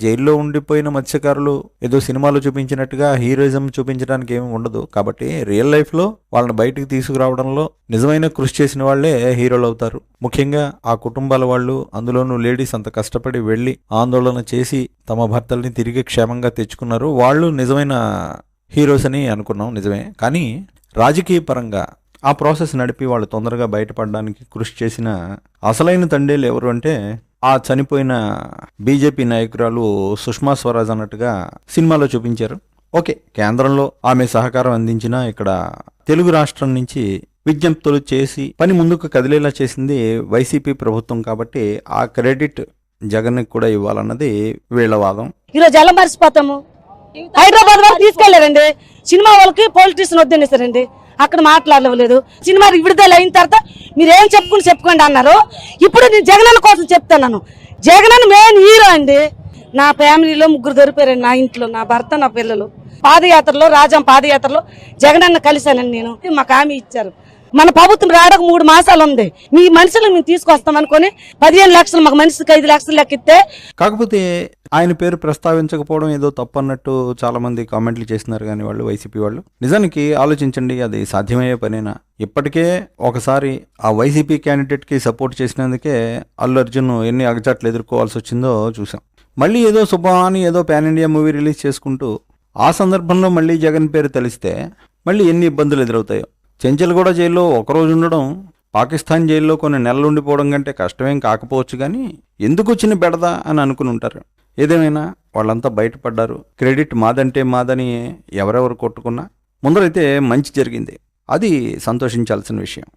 జైల్లో ఉండిపోయిన మత్స్యకారులు ఏదో సినిమాలో చూపించినట్టుగా హీరోయిజం చూపించడానికి ఏమి ఉండదు. కాబట్టి రియల్ లైఫ్లో వాళ్ళని బయటికి తీసుకురావడంలో నిజమైన కృషి చేసిన వాళ్లే హీరోలు అవుతారు. ముఖ్యంగా ఆ కుటుంబాల వాళ్ళు, అందులోనూ లేడీస్ అంత కష్టపడి వెళ్ళి ఆందోళన చేసి తమ భర్తల్ని తిరిగి క్షేమంగా తెచ్చుకున్నారు. వాళ్ళు నిజమైన హీరోస్ అని అనుకున్నాం, నిజమే. కానీ రాజకీయ పరంగా ఆ ప్రాసెస్ నడిపి వాళ్ళు తొందరగా బయటపడడానికి కృషి చేసిన అసలైన తండేలు ఎవరు అంటే ఆ చనిపోయిన బీజేపీ నాయకురాలు సుష్మా స్వరాజ్ అన్నట్టుగా సినిమాలో చూపించారు. ఓకే, కేంద్రంలో ఆమె సహకారం అందించిన ఇక్కడ తెలుగు రాష్ట్రం నుంచి విజ్ఞప్తులు చేసి పని ముందుకు కదిలేలా చేసింది వైసీపీ ప్రభుత్వం. కాబట్టి ఆ క్రెడిట్ జగన్ కూడా ఇవ్వాలన్నది వీళ్ళ వాదం. ఈరోజు ఎలా మర్చిపోతాము? హైదరాబాద్ వరకు తీసుకెళ్లారండి. సినిమా వాళ్ళకి పొలిటీషియన్ వద్దనేసారండి. అక్కడ మాట్లాడలేదు. సినిమా విడుదల అయిన తర్వాత మీరు ఏం చెప్పుకోండి అన్నారు. ఇప్పుడు నేను జగనన్న కోసం చెప్తాను. జగనన్న మెయిన్ హీరో అండి. నా ఫ్యామిలీలో 3 దొరికారండి. నా ఇంట్లో నా భర్త, నా పిల్లలు. పాదయాత్రలో, రాజాం పాదయాత్రలో జగనన్న కలిశానండి నేను. మాకు హామీ ఇచ్చారు. మన ప్రభుత్వం రావడానికి 3 మాసాలు ఉంది. మీ మనుషులు మేము తీసుకొస్తాం అనుకుని 15 లక్షలు మాకు మనిషికి 5 లక్షలు లెక్కిస్తే. కాకపోతే ఆయన పేరు ప్రస్తావించకపోవడం ఏదో తప్పు అన్నట్టు చాలా మంది కామెంట్లు చేస్తున్నారు. కానీ వాళ్ళు వైసీపీ వాళ్ళు నిజానికి ఆలోచించండి, అది సాధ్యమయ్యే పనేనా? ఇప్పటికే ఒకసారి ఆ వైసీపీ క్యాండిడేట్కి సపోర్ట్ చేసినందుకే అల్లు అర్జున్ ఎన్ని అగచాట్లు ఎదుర్కోవాల్సి వచ్చిందో చూసాం. మళ్ళీ ఏదో శుభాని ఏదో పాన్ ఇండియా మూవీ రిలీజ్ చేసుకుంటూ ఆ సందర్భంలో మళ్ళీ జగన్ పేరు తెలిస్తే మళ్ళీ ఎన్ని ఇబ్బందులు ఎదురవుతాయో. చెంచల్గూడ జైల్లో ఒకరోజు ఉండడం, పాకిస్తాన్ జైల్లో కొన్ని నెలలు ఉండిపోవడం కంటే కష్టమేం కాకపోవచ్చు. కానీ ఎందుకు వచ్చిన బెడదా అని అనుకుని ఉంటారు. ఏదేమైనా వాళ్ళంతా బయటపడ్డారు. క్రెడిట్ మాదంటే మాదని ఎవరెవరు కొట్టుకున్నా ముందరైతే మంచి జరిగింది. అది సంతోషించాల్సిన విషయం.